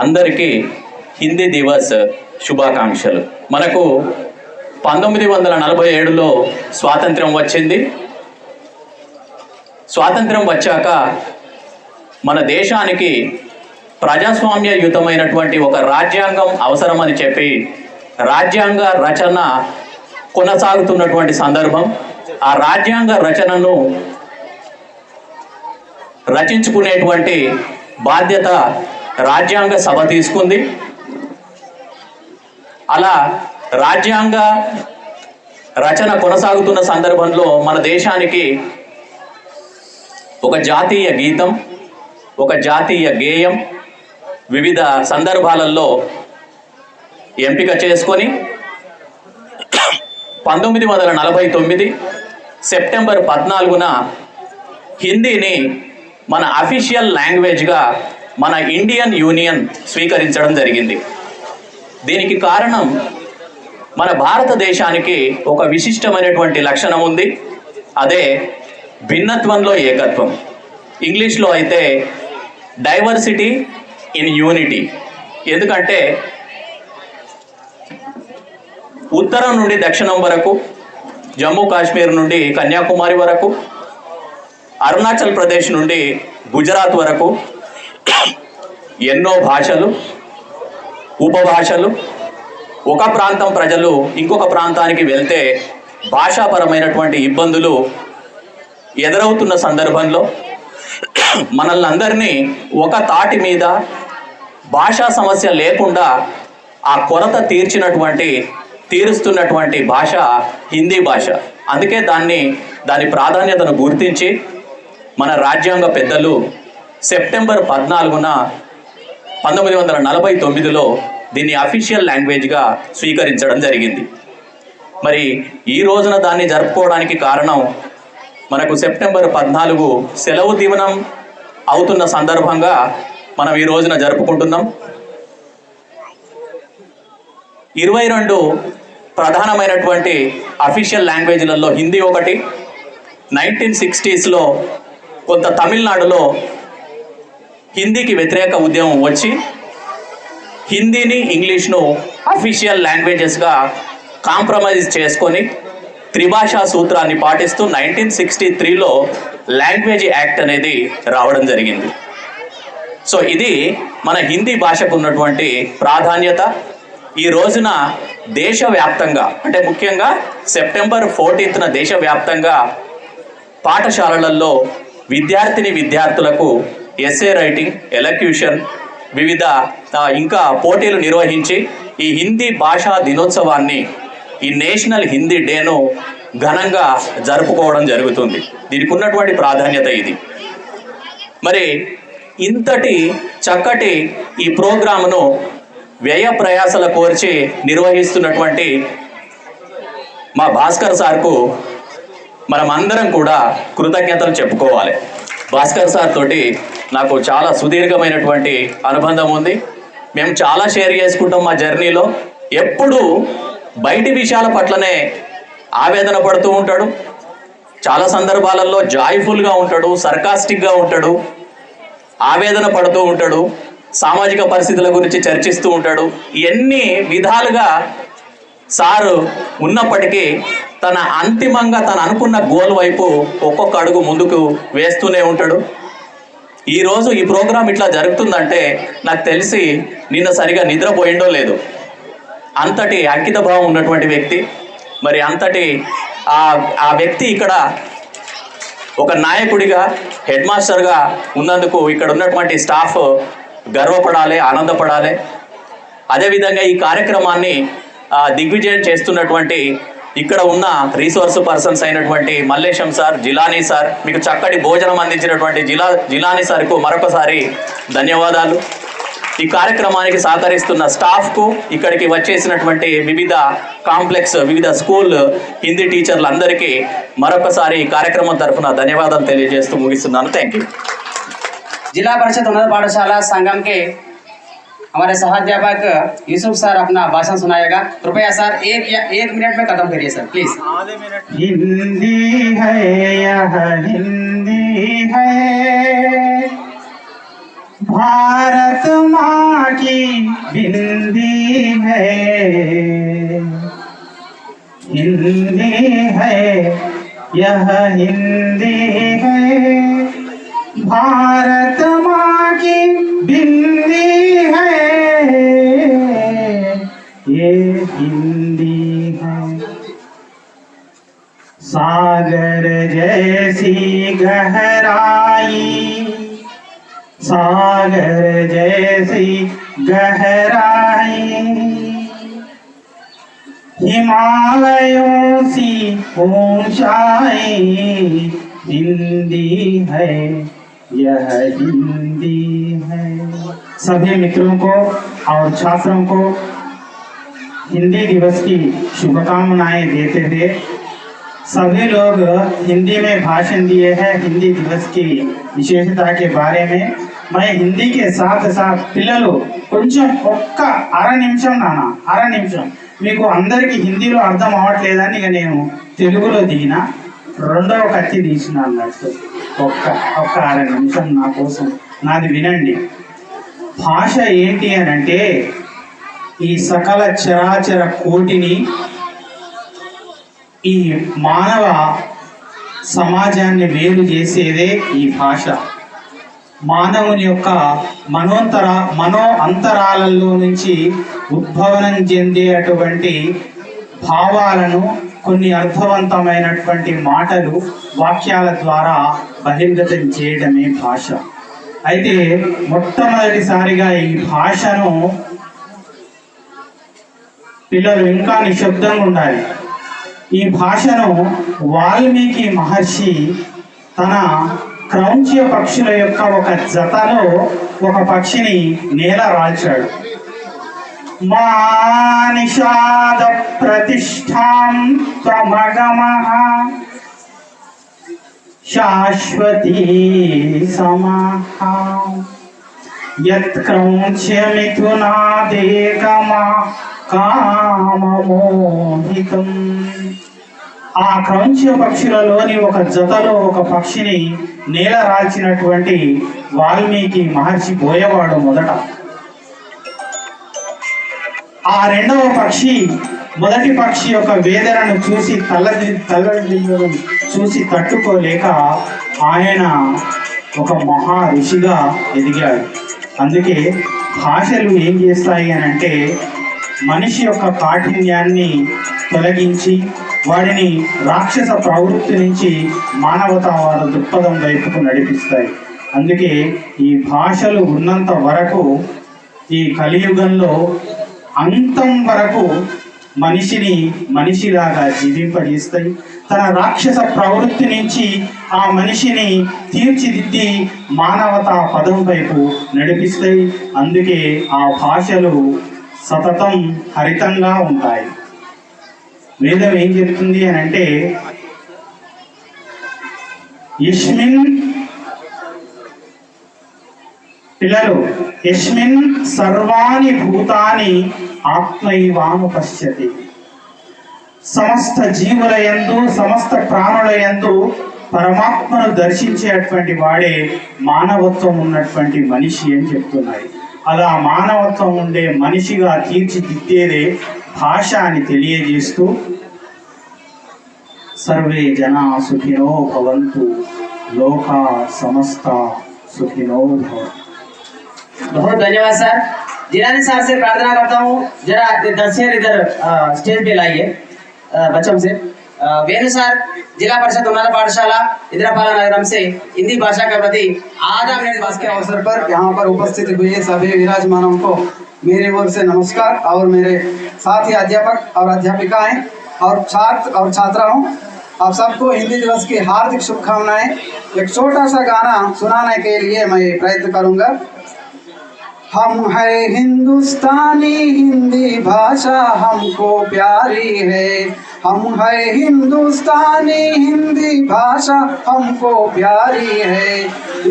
అందరికీ హిందీ దివస్ శుభాకాంక్షలు. మనకు 1947లో స్వాతంత్ర్యం వచ్చింది. స్వాతంత్ర్యం వచ్చాక మన దేశానికి ప్రజాస్వామ్యయుతమైనటువంటి ఒక రాజ్యాంగం అవసరమని చెప్పి రాజ్యాంగ రచన కొనసాగుతున్నటువంటి సందర్భం. ఆ రాజ్యాంగ రచనను రచించుకునేటువంటి బాధ్యత రాజ్యాంగ సభ తీసుకుంది. అలా రాజ్యాంగ రచన కొనసాగుతున్న సందర్భంలో మన దేశానికి ఒక జాతీయ గీతం, ఒక జాతీయ గేయం వివిధ సందర్భాలలో ఎంపిక చేసుకొని 1949 సెప్టెంబర్ 14న హిందీని మన అఫీషియల్ లాంగ్వేజ్గా మన ఇండియన్ యూనియన్ స్వీకరించడం జరిగింది. దీనికి కారణం మన భారతదేశానికి ఒక విశిష్టమైనటువంటి లక్షణం ఉంది. అదే భిన్నత్వంలో ఏకత్వం. ఇంగ్లీష్లో అయితే డైవర్సిటీ ఇన్ యూనిటీ. ఎందుకంటే ఉత్తరం నుండి దక్షిణం వరకు, జమ్మూ కాశ్మీర్ నుండి కన్యాకుమారి వరకు, అరుణాచల్ ప్రదేశ్ నుండి గుజరాత్ వరకు ఎన్నో భాషలు, ఉపభాషలు. ఒక ప్రాంతం ప్రజలు ఇంకొక ప్రాంతానికి వెళ్తే భాషాపరమైనటువంటి ఇబ్బందులు ఎదురవుతున్న సందర్భంలో మనల్ని అందరినీ ఒక తాటి మీద భాషా సమస్య లేకుండా ఆ కొరత తీరుస్తున్నటువంటి భాష హిందీ భాష. అందుకే దాని ప్రాధాన్యతను గుర్తించి మన రాజ్యాంగ పెద్దలు సెప్టెంబర్ 14న 1949లో దీన్ని అఫీషియల్ లాంగ్వేజ్గా స్వీకరించడం జరిగింది. మరి ఈ రోజున దాన్ని జరుపుకోవడానికి కారణం మనకు సెప్టెంబర్ 14 సెలవు దినం అవుతున్న సందర్భంగా మనం ఈ రోజున జరుపుకుంటున్నాం. 22 ప్రధానమైనటువంటి అఫీషియల్ లాంగ్వేజ్లలో హిందీ ఒకటి. 1960స్లో కొంత తమిళనాడులో హిందీకి వ్యతిరేక ఉద్యమం వచ్చి హిందీని, ఇంగ్లీష్ను అఫీషియల్ లాంగ్వేజెస్గా కాంప్రమైజ్ చేసుకొని త్రిభాషా సూత్రాన్ని పాటిస్తూ 1963లో లాంగ్వేజ్ యాక్ట్ అనేది రావడం జరిగింది. సో ఇది మన హిందీ భాషకు ఉన్నటువంటి ప్రాధాన్యత. ఈ రోజున దేశవ్యాప్తంగా, అంటే ముఖ్యంగా సెప్టెంబర్ 14న దేశవ్యాప్తంగా పాఠశాలలలో విద్యార్థులకు ఎస్సే రైటింగ్, ఎలక్యూషన్, వివిధ ఇంకా పోటీలు నిర్వహించి ఈ హిందీ భాషా దినోత్సవాన్ని, ఈ నేషనల్ హిందీ డేను ఘనంగా జరుపుకోవడం జరుగుతుంది. దీనికి ఉన్నటువంటి ప్రాధాన్యత ఇది. మరి ఇంతటి చక్కటి ఈ ప్రోగ్రామును వ్యయ ప్రయాసల కోర్చి నిర్వహిస్తున్నటువంటి మా భాస్కర్ సార్కు మనం అందరం కూడా కృతజ్ఞతలు చెప్పుకోవాలి. భాస్కర్ సార్ తోటి నాకు చాలా సుదీర్ఘమైనటువంటి అనుబంధం ఉంది. మేము చాలా షేర్ చేసుకుంటాం మా జర్నీలో. ఎప్పుడు బయటి విషయాల పట్లనే ఆవేదన పడుతూ ఉంటాడు. చాలా సందర్భాలలో జాయ్ఫుల్గా ఉంటాడు, సర్కాస్టిక్గా ఉంటాడు, ఆవేదన పడుతూ ఉంటాడు, సామాజిక పరిస్థితుల గురించి చర్చిస్తూ ఉంటాడు. ఎన్ని విధాలుగా సారు ఉన్నప్పటికీ అంతిమంగా తను అనుకున్న గోల్ వైపు ఒక్కొక్క అడుగు ముందుకు వేస్తూనే ఉంటాడు. ఈరోజు ఈ ప్రోగ్రాం ఇట్లా జరుగుతుందంటే నాకు తెలిసి నిన్న సరిగా నిద్రపోయిండో లేదు. అంతటి అంకిత భావం ఉన్నటువంటి వ్యక్తి. మరి అంతటి ఆ వ్యక్తి ఇక్కడ ఒక నాయకుడిగా, హెడ్ మాస్టర్గా ఉన్నందుకు ఇక్కడ ఉన్నటువంటి స్టాఫ్ గర్వపడాలి, ఆనందపడాలి. అదేవిధంగా ఈ కార్యక్రమాన్ని దిగ్విజయం చేస్తున్నటువంటి ఇక్కడ ఉన్న రీసోర్స్ పర్సన్స్ అయినటువంటి మల్లేశం సార్, జిలానీ సార్, మీకు చక్కటి భోజనం అందించినటువంటి జిలానీ సార్కు మరొకసారి ధన్యవాదాలు. ఈ కార్యక్రమానికి సహకరిస్తున్న స్టాఫ్కు, ఇక్కడికి వచ్చేసినటువంటి వివిధ కాంప్లెక్స్, వివిధ స్కూల్ హిందీ టీచర్లందరికీ మరొకసారి ఈ కార్యక్రమం తరఫున ధన్యవాదాలు తెలియజేస్తూ ముగిస్తున్నాను. Thank you. जिला परिषद उन्नत पाठशाला संगम के हमारे सहाध्यापक यूसुफ सर अपना भाषण सुनाएगा. कृपया सर एक मिनट में खत्म करिए सर, प्लीज. हिंदी है यह हिंदी है, भारत माँ की बिंदी है, हिंदी है यह हिंदी है, भारत माँ की बिंदी है, ये हिंदी है। सागर जैसी गहराई, सागर जैसी गहराई, हिमालयों सी ऊंचाई, हिंदी है यह हिंदी है। सभी मित्रों को और छात्रों को हिंदी दिवस की शुभकामनाएं देते हुए सभी लोग हिंदी में भाषण दिए हैं। हिंदी दिवस की विशेषता के बारे में मैं हिंदी के साथ साथ పిల్లలు కొంచెం ఒక్క అర నిమిషం అర నిమిషం మీకు అందరికీ హిందీలో అర్థం అవ్వట్లేదని ఇక నేను తెలుగులో దిగిన రెండవ కత్తి తీసిన అన్నట్టు ఒక్క అర నిమిషం నా కోసం నాది వినండి. భాష ఏంటి అని అంటే ఈ సకల చరాచర కోటిని, ఈ మానవ సమాజాన్ని వేరు చేసేదే ఈ భాష. మానవుని యొక్క మనో అంతరాలలో నుంచి ఉద్భవనం చెందేటువంటి భావాలను కొన్ని అర్థవంతమైనటువంటి మాటలు వాక్యాల ద్వారా బహిర్గతం చేయడమే భాష. అయితే మొట్టమొదటిసారిగా ఈ భాషను పిల్లలు ఇంకా నిశ్శబ్దంగా ఉండాలి. ఈ భాషను వాల్మీకి మహర్షి తన క్రౌంచ్య పక్షుల యొక్క ఒక జతలో ఒక పక్షిని నేల రాల్చాడు. మా నిషాద ప్రతిష్టాం త్వమగమః శాశ్వతీ సమః యత్ క్రౌంచ్య మిథునాదేకమా కామమోహితం. ఆ క్రౌంచ్య పక్షులలోని ఒక జతలో ఒక పక్షిని నేల రాల్చినటువంటి వాల్మీకి మహర్షి పోయేవాడు మొదట. ఆ రెండవ పక్షి మొదటి పక్షి యొక్క వేదనను చూసి తల్లడిల్లును చూసి తట్టుకోలేక ఆయన ఒక మహా ఋషిగా ఎదిగాడు. అందుకే భాషలు ఏం చేస్తాయి అని అంటే మనిషి యొక్క కాఠిన్యాన్ని తొలగించి వాడిని రాక్షస ప్రవృత్తి నుంచి మానవతావాద దృక్పథం వైపుకు నడిపిస్తాయి. అందుకే ఈ భాషలు ఉన్నంత వరకు ఈ కలియుగంలో అంతం వరకు మనిషిని మనిషిలాగా జీవింపజేస్తాయి. తన రాక్షస ప్రవృత్తి నుంచి ఆ మనిషిని తీర్చిదిద్ది మానవతా పదం వైపు నడిపిస్తాయి. అందుకే ఆ భాషలు సతతం హరితంగా ఉంటాయి. వేదం ఏం చెప్తుంది అని అంటే యస్మిన్ పిల్లలు యస్మిన్ సర్వాణి భూతాని ఆత్మైవానుపశ్యతి. సమస్త జీవుల యందు సమస్త ప్రాణుల యందు పరమాత్మను దర్శించేటువంటి వాడే మానవత్వం ఉన్నటువంటి మనిషి అని చెప్తున్నాయి. అలా మానవత్వం ఉండే మనిషిగా తీర్చిదిద్దేదే భాష అని తెలియజేస్తూ సర్వే జనా సుఖినో భవంతు లోకా సమస్త సుఖినో భవంతు. बहुत धन्यवाद सर. जिलानी सर से प्रार्थना करता हूँ जरा 10 शेर इधर स्टेज पे लाइए बच्चों से. वेणु सर जिला परिषद उन्नत पाठशाला इंदिरापाला नगरम से हिंदी भाषा के प्रति आधा मिनट बात के अवसर पर यहाँ पर उपस्थित हुए सभी विराजमानों को मेरी ओर से नमस्कार और मेरे साथी अध्यापक और अध्यापिकाएं और छात्र और छात्राओं, आप सबको हिंदी दिवस की हार्दिक शुभकामनाएं. एक छोटा सा गाना सुनाने के लिए मैं प्रयत्न करूंगा. हम है हिंदुस्तानी, हिंदी भाषा हमको प्यारी है. हम है हिंदुस्तानी, हिंदी भाषा हमको प्यारी है.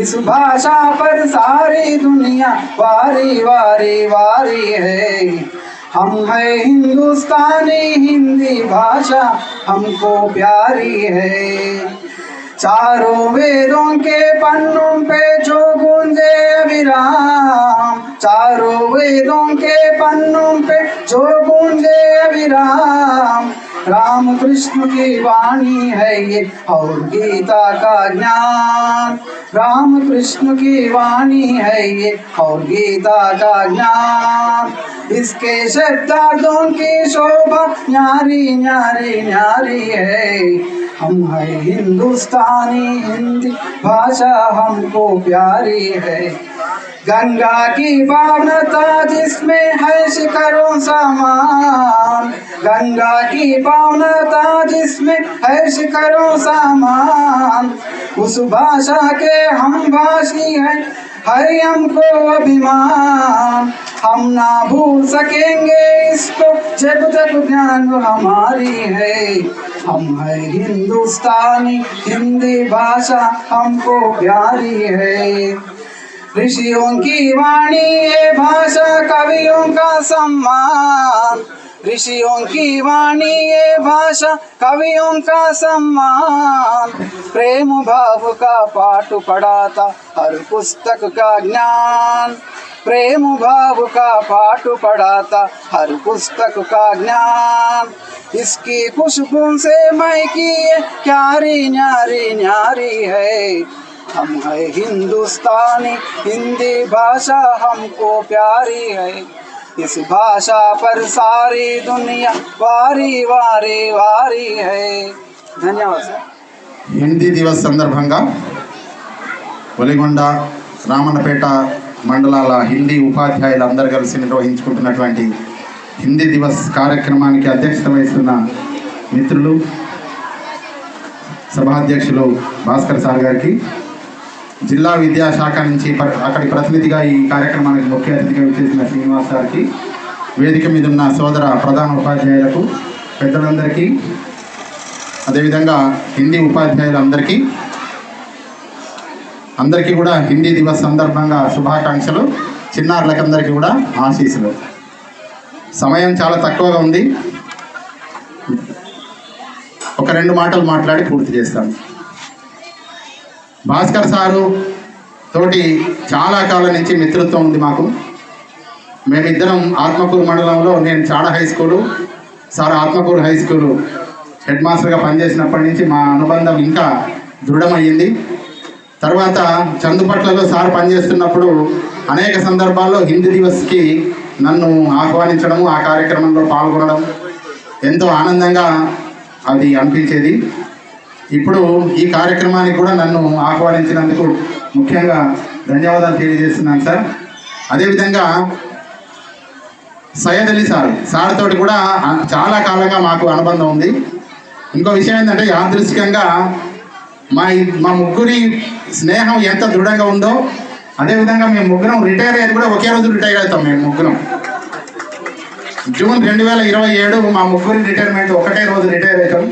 इस भाषा पर सारी दुनिया वारी वारी वारी है. हम है हिंदुस्तानी, हिंदी भाषा हमको प्यारी है. चारों वेदों के पन्नों पे जो गूंजे अविराम, चारों वेदों के पन्नों पे जो गूंजे अविराम, राम कृष्ण की वाणी है ये और गीता का ज्ञान, राम कृष्ण की वाणी है ये और गीता का ज्ञान, इसके शब्दार्थों की शोभा न्यारी न्यारी न्यारी है। हम है हिंदुस्तानी, हिंदी भाषा हमको प्यारी है। गंगा की पावनता जिसमें है शिखरों समान, गंगा की पावनता जिसमें है शिखरों समान, उस भाषा के हम भाषी हैं, है हमको अभिमान। हम ना भूल सकेंगे इसको जब तक ज्ञान हमारी है। हम है हिंदुस्तानी, हिंदी भाषा हमको प्यारी है। ऋषियों की वाणी ये भाषा कवियों का सम्मान, ऋषियों की वाणी ये भाषा कवियों का सम्मान, प्रेम भाव का पाठ पढ़ाता हर पुस्तक का ज्ञान, प्रेम भाव का पाठ पढ़ाता हर पुस्तक का ज्ञान, इसकी खुशबू से महकी ये क्यारी न्यारी न्यारी है। हम है हिंदुस्तानी, हिंदी भाषा हमको प्यारी है। इस भाषा पर सारी दुनिया वारी वारी वारी है। धन्यवाद सर। హిందీ దివస్ సందర్భంగా ఒలిగొండ రామన్నపేట మండలాల హిందీ ఉపాధ్యాయులు అందరూ కలిసి నిర్వహించుకుంటున్నటువంటి హిందీ దివస్ కార్యక్రమానికి అధ్యక్షత వహిస్తున్న మిత్రులు సభాధ్యక్షులు భాస్కర్ సార్ గారికి, జిల్లా విద్యాశాఖ నుంచి అక్కడి ప్రతినిధిగా ఈ కార్యక్రమానికి ముఖ్య అతిథిగా విచ్చేసిన శ్రీనివాస్ గారికి, వేదిక మీద ఉన్న సోదర ప్రధాన ఉపాధ్యాయులకు, పెద్దలందరికీ, అదేవిధంగా హిందీ ఉపాధ్యాయులందరికీ కూడా హిందీ దివస్ సందర్భంగా శుభాకాంక్షలు. చిన్నారులకందరికీ కూడా ఆశీస్సులు. సమయం చాలా తక్కువగా ఉంది, ఒక 2 మాటలు మాట్లాడి పూర్తి చేస్తాను. భాస్కర్ సారు తోటి చాలా కాలం నుంచి మిత్రత్వం ఉంది మాకు. మేమిద్దరం ఆత్మకూరు మండలంలో, నేను Chada high school, sir Atmakur high school head మాస్టర్గా పనిచేసినప్పటి నుంచి మా అనుబంధం ఇంకా దృఢమయ్యింది. తర్వాత చందుపట్లలో సార్ పనిచేస్తున్నప్పుడు అనేక సందర్భాల్లో హిందీ దివస్కి నన్ను ఆహ్వానించడము, ఆ కార్యక్రమంలో పాల్గొనడం ఎంతో ఆనందంగా అది అనిపించేది. ఇప్పుడు ఈ కార్యక్రమానికి కూడా నన్ను ఆహ్వానించినందుకు ముఖ్యంగా ధన్యవాదాలు తెలియజేస్తున్నాను సార్. అదేవిధంగా సయ్యద్ అలీ సార్ తోటి కూడా చాలా కాలంగా మాకు అనుబంధం ఉంది. ఇంకో విషయం ఏంటంటే, యాదృశ్చికంగా మా ముగ్గురి స్నేహం ఎంత దృఢంగా ఉందో, అదేవిధంగా మేము ముగ్గురం రిటైర్ అయ్యేది కూడా ఒకే రోజు రిటైర్ అవుతాం. మేము ముగ్గురం జూన్ 2027 మా ముగ్గురి రిటైర్మెంట్ ఒకటే రోజు రిటైర్ అవుతాం.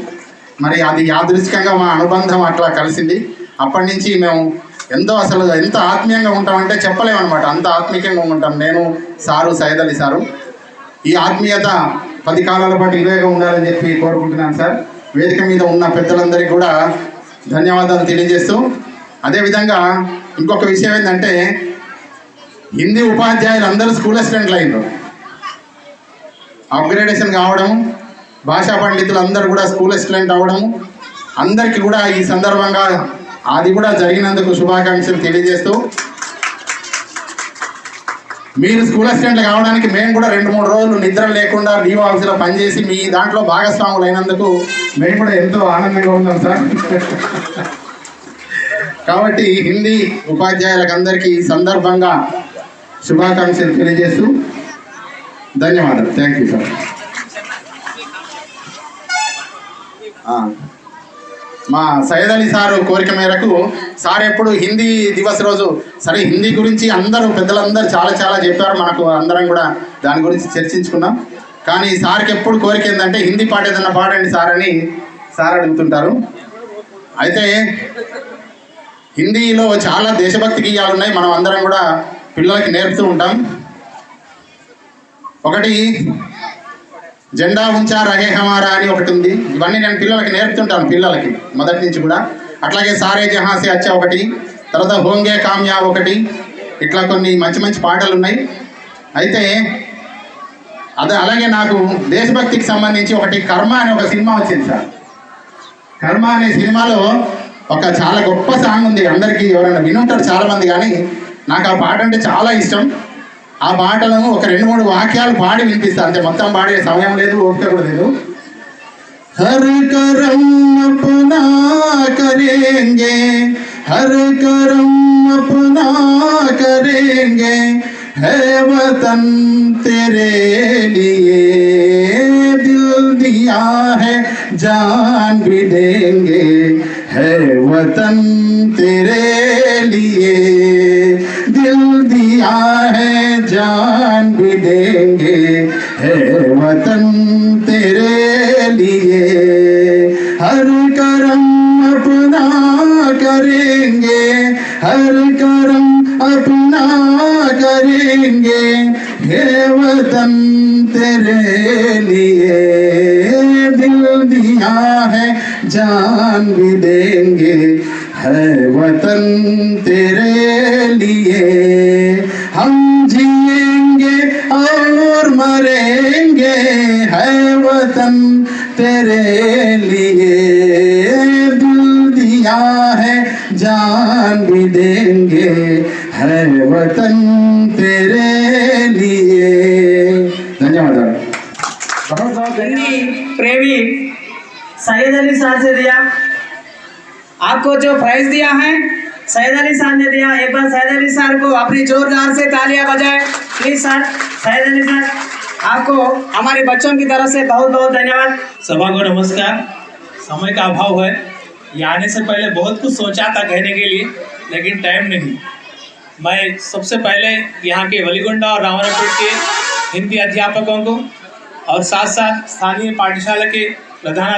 మరి అది యాదృశ్చికంగా మా అనుబంధం అట్లా కలిసింది. అప్పటి నుంచి మేము అసలు ఎంత ఆత్మీయంగా ఉంటామంటే చెప్పలేమన్నమాట. అంత ఆత్మీయంగా ఉంటాం నేను, సారు, సయ్యద్ అలీ సారు. ఈ ఆత్మీయత 10 కాలాల పాటు ఇలాగే ఉండాలని చెప్పి కోరుకుంటున్నాను సార్. వేదిక మీద ఉన్న పెద్దలందరికీ కూడా ధన్యవాదాలు తెలియజేస్తూ, అదేవిధంగా ఇంకొక విషయం ఏంటంటే, హిందీ ఉపాధ్యాయులు అందరూ స్కూల్ అసిస్టెంట్లు అయినారు. అప్గ్రేడేషన్ కావడం, భాషా పండితులు అందరూ కూడా స్కూల్ అసిస్టెంట్ అవ్వడం, అందరికీ కూడా ఈ సందర్భంగా అది కూడా జరిగినందుకు శుభాకాంక్షలు తెలియజేస్తూ, మీరు స్కూల్ అసిస్టెంట్లు కావడానికి మేము కూడా 2-3 రోజులు నిద్ర లేకుండా లీవ్ ఆఫీసులో పనిచేసి మీ దాంట్లో భాగస్వాములు అయినందుకు మేము కూడా ఎంతో ఆనందంగా ఉన్నాం సార్. కాబట్టి హిందీ ఉపాధ్యాయులకు అందరికీ ఈ సందర్భంగా శుభాకాంక్షలు తెలియజేస్తూ ధన్యవాదాలు. Thank you sir. మా సయ్యద్ అలీ సారు కోరిక మేరకు సార్ ఎప్పుడు హిందీ దివస్ రోజు సరే హిందీ గురించి అందరూ పెద్దలందరూ చాలా చెప్పారు. మనకు అందరం కూడా దాని గురించి చర్చించుకున్నాం. కానీ సార్కి ఎప్పుడు కోరిక ఏంటంటే, హిందీ పాట ఏదన్నా పాడండి సార్ అని సార్ అడుగుతుంటారు. అయితే హిందీలో చాలా దేశభక్తి గీయాలు ఉన్నాయి, మనం అందరం కూడా పిల్లలకి నేర్పుతూ ఉంటాం. ఒకటి జెండా ఉంచా రహే హమారా అని ఒకటి ఉంది. ఇవన్నీ నేను పిల్లలకి నేర్పుతుంటాను, పిల్లలకి మొదటి నుంచి కూడా. అట్లాగే సారే జహాं से अच्छा ఒకటి, తర్వాత హోంగే కామ్యాబ్ ఒకటి, ఇట్లా కొన్ని మంచి మంచి పాటలు ఉన్నాయి. అయితే అలాగే నాకు దేశభక్తికి సంబంధించి ఒకటి కర్మ అనే ఒక సినిమా వచ్చింది సార్. కర్మ అనే సినిమాలో ఒక చాలా గొప్ప సాంగ్ ఉంది. అందరికీ ఎవరైనా వినుంటారు చాలామంది, కానీ నాకు ఆ పాట అంటే చాలా ఇష్టం. ఆ పాటలను ఒక 2-3 వాక్యాలు పాడి వినిపిస్తాను, అంతే. మొత్తం పాడే సమయం లేదు, ఓపిక కూడా లేదు. हर करम अपना करेंगे, हर करम अपना करेंगे, है वतन तेरे लिए दिल दिया है जान भी देंगे, है वतन तेरे लिए दिल दिया है जान भी देंगे, है वतन तेरे लिए हर करम अपना करेंगे, हर करम अपना करेंगे, हे वतन तेरे लिए दिल दिया है जान भी देंगे, है वतन तेरे लिए हम जिएंगे और मरेंगे, है वतन तेरे लिए दिल दिया है जान भी देंगे, है वतन तेरे लिए. धन्यवाद. हिंदी प्रेमी सैयद अली साहब से दिया, आपको जो प्राइज दिया है सैयद अली साहब ने दिया. एक बार सैयद अली साहब को अपनी जोरदार से तालियां बजाएं प्लीज. सर सैयद अली साहब, आपको हमारे बच्चों की तरफ से बहुत बहुत धन्यवाद. सभा को नमस्कार. समय का अभाव है, ये आने से पहले बहुत कुछ सोचा था कहने के लिए, लेकिन टाइम नहीं. मैं सबसे पहले यहाँ के वलीगोंडा और रावणापेट के हिंदी अध्यापकों को और साथ साथ स्थानीय पाठशाला के प्रधान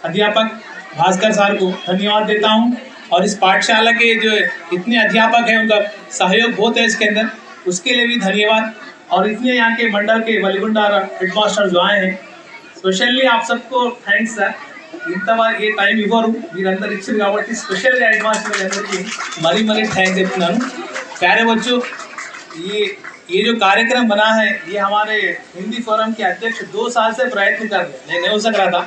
अध्यापक भास्कर सर को धन्यवाद देता हूँ. और इस पाठशाला के जो इतने अध्यापक हैं उनका सहयोग बहुत है इसके अंदर, उसके लिए भी धन्यवाद. और इतने यहाँ के मंडल के वलीगोंडा हेडमास्टर जो आए हैं, स्पेशली आप सबको थैंक्स सर. इंतवा ये टाइम इव्वरू మీరందరూ ఇచ్చారు కాబట్టి స్పెషల్గా हेडमास्टर అందరికీ मरी मरी थैंक చెప్తున్నాను. प्यारे बच्चों, ये जो कार्यक्रम बना है, ये हमारे हिंदी फोरम के अध्यक्ष 2 साल से प्रयत्न कर रहे हैं, नहीं हो सक रहा था.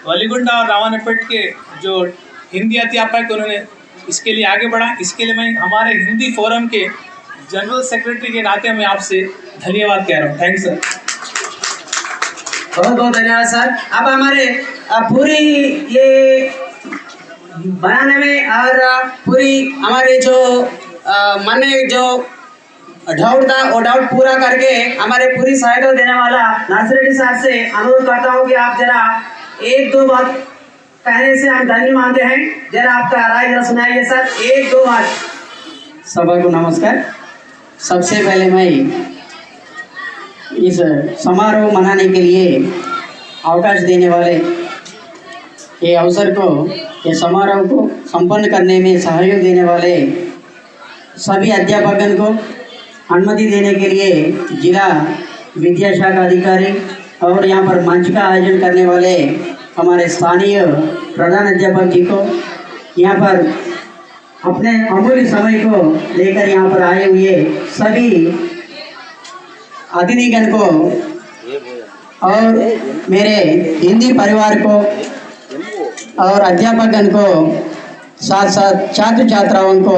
वलीगोंडा और रावणापेट के जो हिंदी अध्यापक उन्होंने इसके लिए आगे बढ़ा. इसके लिए मैं हमारे हिंदी फोरम के जनरल सेक्रेटरी के नाते मैं आपसे धन्यवाद कह रहा हूँ. Thanks sir. बहुत बहुत धन्यवाद सर. अब हमारे पूरी ये बनाने में और पूरी हमारे जो मन में जो डाउट था वो डाउट पूरा करके हमारे पूरी सहायता देने वाला नासिर रेड्डी साहब से अनुरोध करता हूँ कि आप जरा 1-2 बात कहने से हम धन्य मानते हैं. जरा आपका राय जरा सुनाइए सर, 1-2 बात. सभा को नमस्कार. सबसे पहले मैं इस समारोह मनाने के लिए अवकाश देने वाले ये अवसर को, ये समारोह को संपन्न करने में सहयोग देने वाले सभी अध्यापकों को अनुमति देने के लिए जिला विद्या शाखा अधिकारी और यहाँ पर मंच का आयोजन करने वाले हमारे स्थानीय प्रधान अध्यापक जी को, यहाँ पर अपने अमूल्य समय को लेकर यहाँ पर आए हुए सभी अतिथिगण को और मेरे हिंदी परिवार को और अध्यापकगण को, साथ साथ छात्र छात्राओं को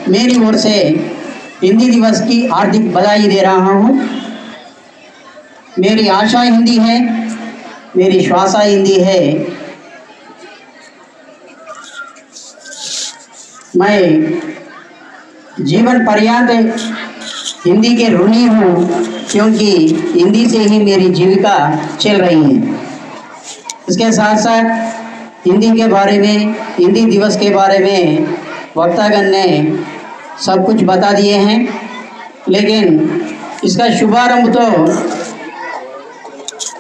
मेरी ओर से हिंदी दिवस की हार्दिक बधाई दे रहा हूँ. मेरी आशा हिंदी है, मेरी श्वासा हिंदी है. मैं जीवन पर्यंत हिंदी के ऋणी हूँ, क्योंकि हिंदी से ही मेरी जीविका चल रही है. इसके साथ साथ हिंदी के बारे में, हिंदी दिवस के बारे में वक्तागण ने सब कुछ बता दिए हैं, लेकिन इसका शुभारंभ तो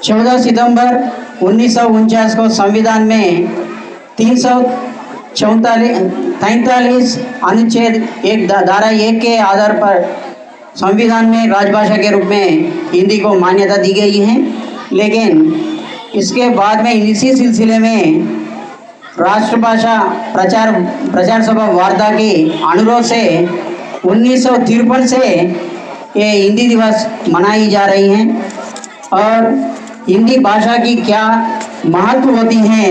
14 सितंबर 1949 को संविधान में 343 अनुच्छेद 1 धारा 1 के आधार पर संविधान में राजभाषा के रूप में हिंदी को मान्यता दी गई है. लेकिन इसके बाद में इसी सिलसिले में राष्ट्रभाषा प्रचार सभा वार्ता के अनुरोध से 1953 से ये हिंदी दिवस मनाई जा रही हैं और हिंदी भाषा की क्या महत्व होती हैं,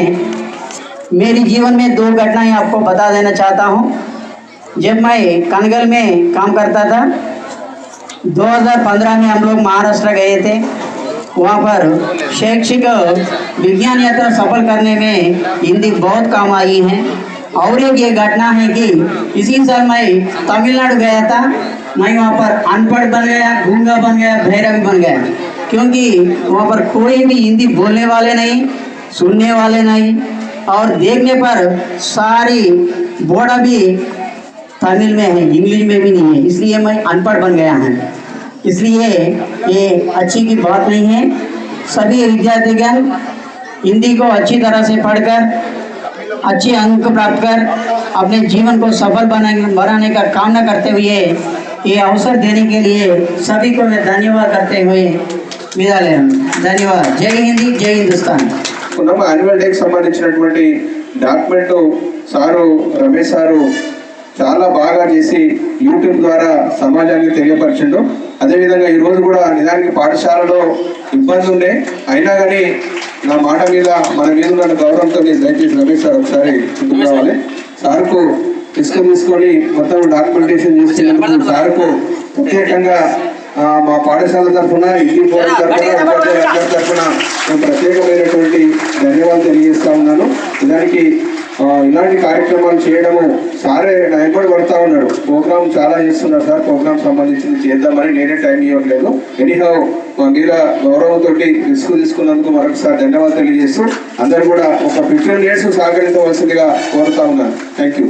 मेरी जीवन में 2 घटनाएं आपको बता देना चाहता हूं। जब मैं कनगल में काम करता था 2015 में हम लोग महाराष्ट्र गए थे। वहाँ पर शैक्षिक विज्ञान यात्रा सफल करने में हिंदी बहुत काम आई है। और एक ये घटना है कि इसी साल मैं तमिलनाडु गया था। मैं वहाँ पर अनपढ़ बन गया, गूंगा बन गया, बहरा भी बन गया, क्योंकि वहाँ पर कोई भी हिंदी बोलने वाले नहीं, सुनने वाले नहीं और देखने पर सारी बोर्ड भी तमिल में है, इंग्लिश में भी नहीं है, इसलिए मैं अनपढ़ बन गया हूँ। इसलिए ये अच्छी की बात नहीं है। सभी विद्यार्थीगण हिंदी को अच्छी तरह से पढ़कर अच्छे अंक प्राप्त कर अपने जीवन को सफल बनाने का कामना करते हुए ये अवसर देने के लिए सभी को मैं धन्यवाद करते हुए विदा ले रहा हूं। धन्यवाद। जय हिंदी, जय हिंदुस्तान। యాన్యువల్ డేకి సంబంధించినటువంటి డాక్యుమెంట్ సారు రమేష్ సారు చాలా బాగా చేసి యూట్యూబ్ ద్వారా సమాజానికి తెలియపరిచిండు. అదేవిధంగా ఈరోజు కూడా నిజానికి పాఠశాలలో ఇబ్బంది ఉండే అయినా కానీ నా మాట మీద మన మీద ఉన్న గౌరవంతో దయచేసి రమేష్ సార్ ఒకసారి ముందుకు రావాలి. సార్కు తీసుకొని మొత్తం డాక్యుమెంటేషన్ చేస్తున్నందుకు సార్కు ప్రత్యేకంగా మా పాఠశాల తరఫున హిందీ ఫోరం తరఫున తరఫున నేను ప్రత్యేకమైనటువంటి ధన్యవాదాలు తెలియజేస్తా ఉన్నాను. దానికి ఇలాంటి కార్యక్రమాలు చేయడము సారే నా ఎప్పుడు పడతా ఉన్నాడు. ప్రోగ్రామ్ చాలా చేస్తున్నారు సార్, ప్రోగ్రామ్ సంబంధించింది చేద్దామని నేనే టైం ఇవ్వట్లేదు. ఎనీహౌ మా మీద గౌరవంతో రిస్క్ తీసుకున్నందుకు మరొకసారి ధన్యవాదాలు తెలియజేస్తూ అందరు కూడా ఒక 15 minutes సహకరించవలసిందిగా కోరుతా ఉన్నాను. Thank you.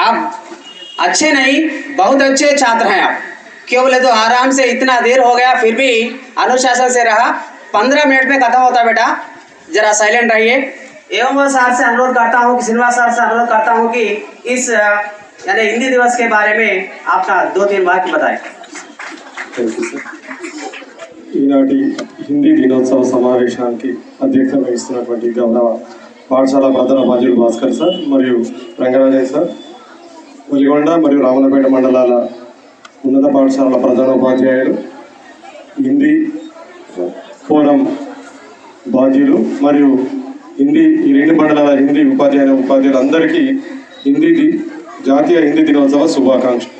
आप अच्छे नहीं, बहुत अच्छे छात्र हैं आप। क्यों बोले तो आराम से इतना देर हो गया फिर भी अनुशासन से रहा। 15 मिनट में खत्म होता बेटा, जरा साइलेंट रहिए। एवं वह साहब से अनुरोध करता हूँ कि श्रीनिवास साहब से अनुरोध करता हूँ कि इस यानी हिंदी दिवस के बारे में आपका 2-3 वाक्य बताएं। ఈనాటి హిందీ దినోత్సవ సమావేశానికి అధ్యక్షత వహిస్తున్నటువంటి గౌరవ పాఠశాల ప్రధానోపాధ్యాయులు భాస్కర్ సార్ మరియు రంగరాజయ్య సార్, వెలిగొండ మరియు రామన్నపేట మండలాల ఉన్నత పాఠశాలల ప్రధానోపాధ్యాయులు, హిందీ ఫోరం బాధ్యులు మరియు హిందీ ఈ 2 మండలాల హిందీ ఉపాధ్యాయులందరికీ జాతీయ హిందీ దినోత్సవ శుభాకాంక్షలు.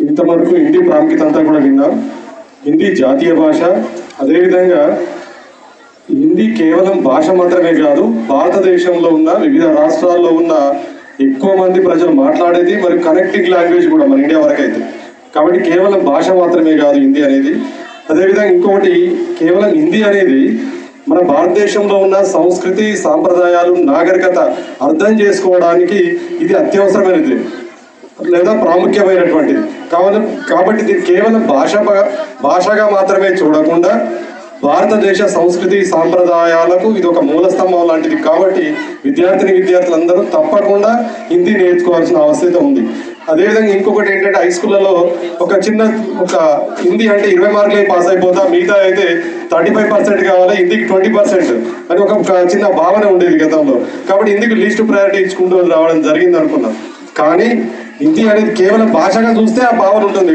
ఇంతవరకు హిందీ ప్రాముఖ్యత అంతా కూడా విన్నాం. హిందీ జాతీయ భాష, అదేవిధంగా హిందీ కేవలం భాష మాత్రమే కాదు, భారతదేశంలో ఉన్న వివిధ రాష్ట్రాల్లో ఉన్న ఎక్కువ మంది ప్రజలు మాట్లాడేది మరియు కనెక్టింగ్ లాంగ్వేజ్ కూడా మన ఇండియా వరకు అయితే. కాబట్టి కేవలం భాష మాత్రమే కాదు హిందీ అనేది. అదేవిధంగా ఇంకొకటి, కేవలం హిందీ అనేది మన భారతదేశంలో ఉన్న సంస్కృతి, సాంప్రదాయాలు, నాగరికత అర్థం చేసుకోవడానికి ఇది అత్యవసరమైనది లేదా ప్రాముఖ్యమైనటువంటిది. కాబట్టి ఇది కేవలం భాషగా మాత్రమే చూడకుండా భారతదేశ సంస్కృతి సాంప్రదాయాలకు ఇది ఒక మూలస్తంభం లాంటిది. కాబట్టి విద్యార్థులందరూ తప్పకుండా హిందీ నేర్చుకోవాల్సిన అవసరం ఉంది. అదేవిధంగా ఇంకొకటి ఏంటంటే, హై స్కూళ్ళలో ఒక హిందీ అంటే 20 మార్కులే పాస్ అయిపోతా, మిగతా అయితే 35% కావాలి, హిందీకి 20% అని ఒక చిన్న భావన ఉండేది గతంలో. కాబట్టి హిందీకి లీస్ట్ ప్రయారిటీ ఇచ్చుకుంటూ రావడం జరిగింది అనుకున్నాం. కానీ హిందీ అనేది కేవలం భాషగా చూస్తే ఆ భావన ఉంటుంది.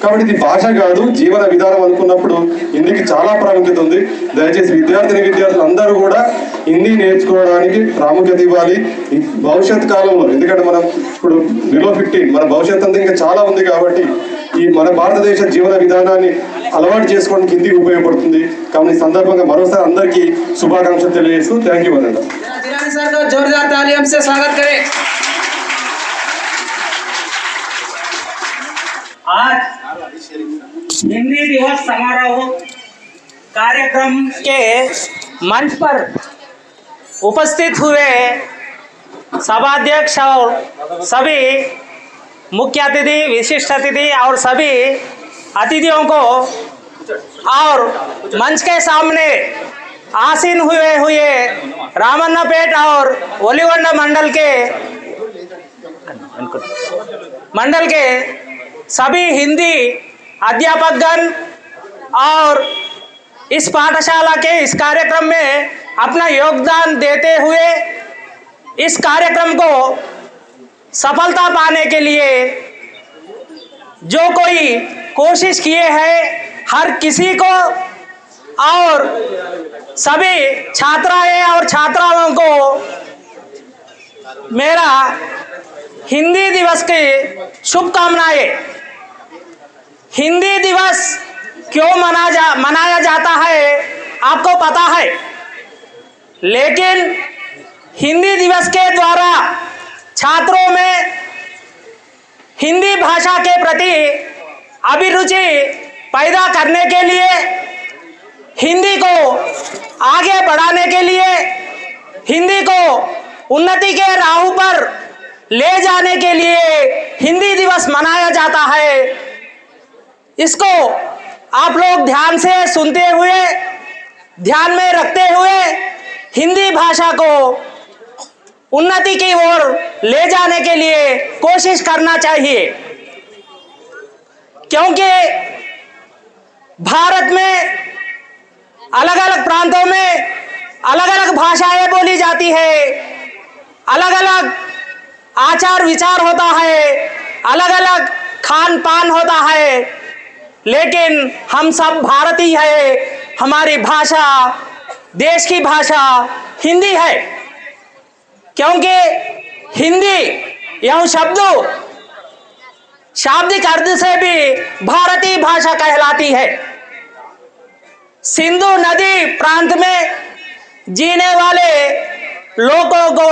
కాబట్టి ఇది భాష కాదు, జీవన విధానం అనుకున్నప్పుడు హిందీకి చాలా ప్రాముఖ్యత ఉంది. దయచేసి విద్యార్థులు అందరూ కూడా హిందీ నేర్చుకోవడానికి ప్రాముఖ్యత ఇవ్వాలి. భవిష్యత్ కాలంలో, ఎందుకంటే మనం ఇప్పుడు బిలో 15, మన భవిష్యత్ అంతా ఇంకా చాలా ఉంది. కాబట్టి ఈ మన భారతదేశ జీవన విధానాన్ని అలవాటు చేసుకోవడానికి హిందీ ఉపయోగపడుతుంది. కాబట్టి ఈ సందర్భంగా మరోసారి అందరికీ శుభాకాంక్షలు తెలియజేస్తూ థ్యాంక్ యూ అనండి. जोरदार तालियों से स्वागत करें। आज हिंदी दिवस समारोह कार्यक्रम के मंच पर उपस्थित हुए सभाध्यक्ष और सभी मुख्य अतिथि, विशिष्ट अतिथि और सभी अतिथियों को और मंच के सामने आसीन हुए रामन्नापेट और ओलीगोंडा मंडल के सभी हिंदी अध्यापकगण और इस पाठशाला के इस कार्यक्रम में अपना योगदान देते हुए इस कार्यक्रम को सफलता पाने के लिए जो कोई कोशिश किए हैं हर किसी को और सभी छात्राएं और छात्राओं को मेरा हिंदी दिवस की शुभकामनाएं। हिंदी दिवस क्यों मनाया जाता है आपको पता है, लेकिन हिंदी दिवस के द्वारा छात्रों में हिंदी भाषा के प्रति अभिरुचि पैदा करने के लिए, हिंदी को आगे बढ़ाने के लिए, हिंदी को उन्नति के राह पर ले जाने के लिए हिंदी दिवस मनाया जाता है। इसको आप लोग ध्यान से सुनते हुए, ध्यान में रखते हुए हिंदी भाषा को उन्नति की ओर ले जाने के लिए कोशिश करना चाहिए, क्योंकि भारत में अलग अलग प्रांतों में अलग अलग भाषाएं बोली जाती है, अलग अलग आचार विचार होता है, अलग अलग खान पान होता है, लेकिन हम सब भारतीय हैं। हमारी भाषा, देश की भाषा हिंदी है, क्योंकि हिंदी यह शाब्दिक अर्थ से भी भारतीय भाषा कहलाती है। सिंधु नदी प्रांत में जीने वाले लोगों को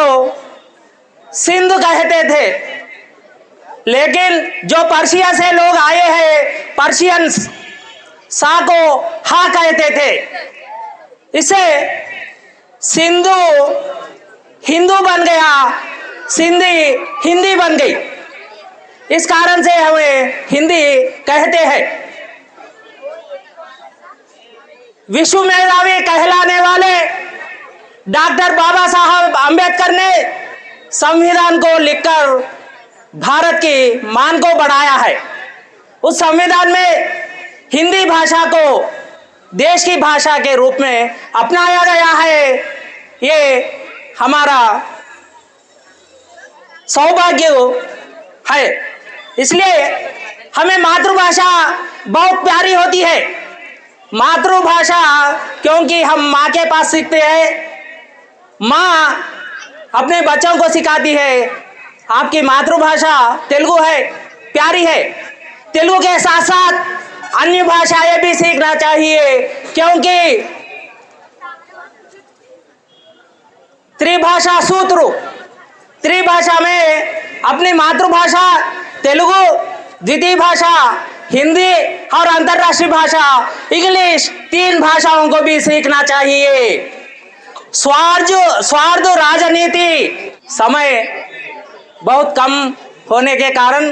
सिंध कहते थे, लेकिन जो पर्शिया से लोग आए हैं पर्शियंस सा को हा कहते थे। इसे सिंधु हिंदू बन गया, सिंधी हिंदी बन गई। इस कारण से हमें हिंदी कहते हैं। विश्व मेधावी कहलाने वाले डॉक्टर बाबा साहब अंबेडकर ने संविधान को लिखकर भारत की मान को बढ़ाया है। उस संविधान में हिंदी भाषा को देश की भाषा के रूप में अपनाया गया है। ये हमारा सौभाग्य है। इसलिए हमें मातृभाषा बहुत प्यारी होती है। मातृभाषा क्योंकि हम माँ के पास सीखते हैं, माँ अपने बच्चों को सिखाती है। आपकी मातृभाषा तेलुगु है, प्यारी है। तेलुगु के साथ साथ अन्य भाषाएं भी सीखना चाहिए, क्योंकि त्रिभाषा सूत्र, त्रिभाषा में अपनी मातृभाषा तेलुगु, द्वितीय भाषा हिंदी और अंतर्राष्ट्रीय भाषा इंग्लिश, 3 भाषाओं को भी सीखना चाहिए। स्वार्थ राजनीति समय बहुत कम होने के कारण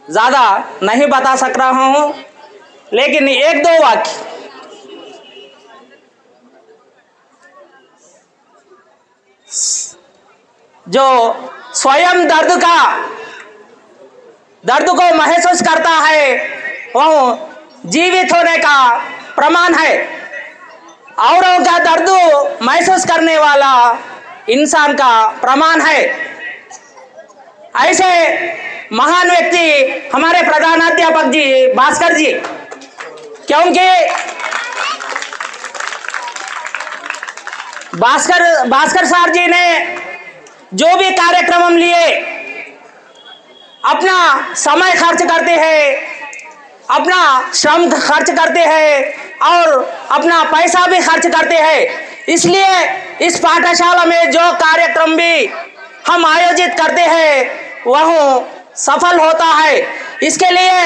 ज़्यादा नहीं बता सक रहा हूँ, लेकिन 1-2 वाक्य। जो स्वयं दर्द को महसूस करता है वह जीवित होने का प्रमाण है। औरों का दर्द महसूस करने वाला इंसान का प्रमाण है। ऐसे महान व्यक्ति हमारे प्रधानाध्यापक जी भास्कर जी, क्योंकि भास्कर सर जी ने जो भी कार्यक्रम हम लिए अपना समय खर्च करते हैं, अपना श्रम खर्च करते हैं और अपना पैसा भी खर्च करते हैं। इसलिए इस पाठशाला में जो कार्यक्रम भी हम आयोजित करते हैं वह सफल होता है। इसके लिए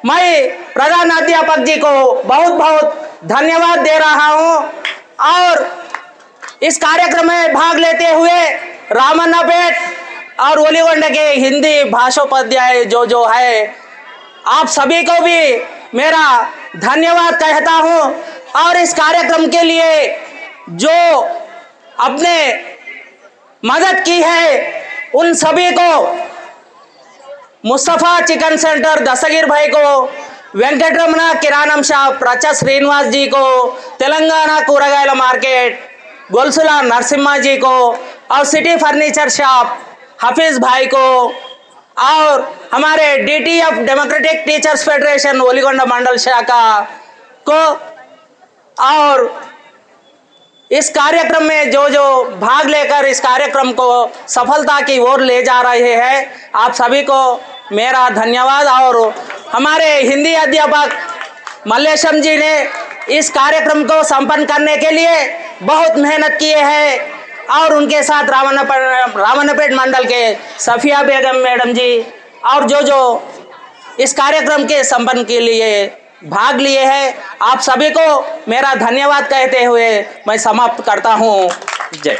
मैं प्रधान अध्यापक जी को बहुत बहुत धन्यवाद दे रहा हूं और इस कार्यक्रम में भाग लेते हुए रामन्नापेट और ओलीगोंडा के हिंदी भाषोपाध्याय जो है आप सभी को भी मेरा धन्यवाद कहता हूं और इस कार्यक्रम के लिए जो अपने मदद की है उन सभी को, मुस्तफ़ा चिकन सेंटर दस्तगीर भाई को, वेंकटरमण किराणम शॉप रचा श्रीनिवास जी को, तेलंगाना కూరగాయల మార్కెట్ गोलसुला नरसिम्हा जी को और सिटी फर्नीचर शॉप हाफिज भाई को और हमारे DTF डेमोक्रेटिक टीचर्स फेडरेशन ओलीगोंडा मंडल शाखा को और इस कार्यक्रम में जो जो भाग लेकर इस कार्यक्रम को सफलता की ओर ले जा रहे हैं आप सभी को मेरा धन्यवाद। और हमारे हिंदी अध्यापक मल्लेशम जी ने इस कार्यक्रम को संपन्न करने के लिए बहुत मेहनत किए हैं और उनके साथ रावणपेट मंडल के सफिया बेगम मैडम जी और जो जो इस कार्यक्रम के संपन्न के लिए भाग लिए हैं आप सभी को मेरा धन्यवाद कहते हुए मैं समाप्त करता हूँ। जय।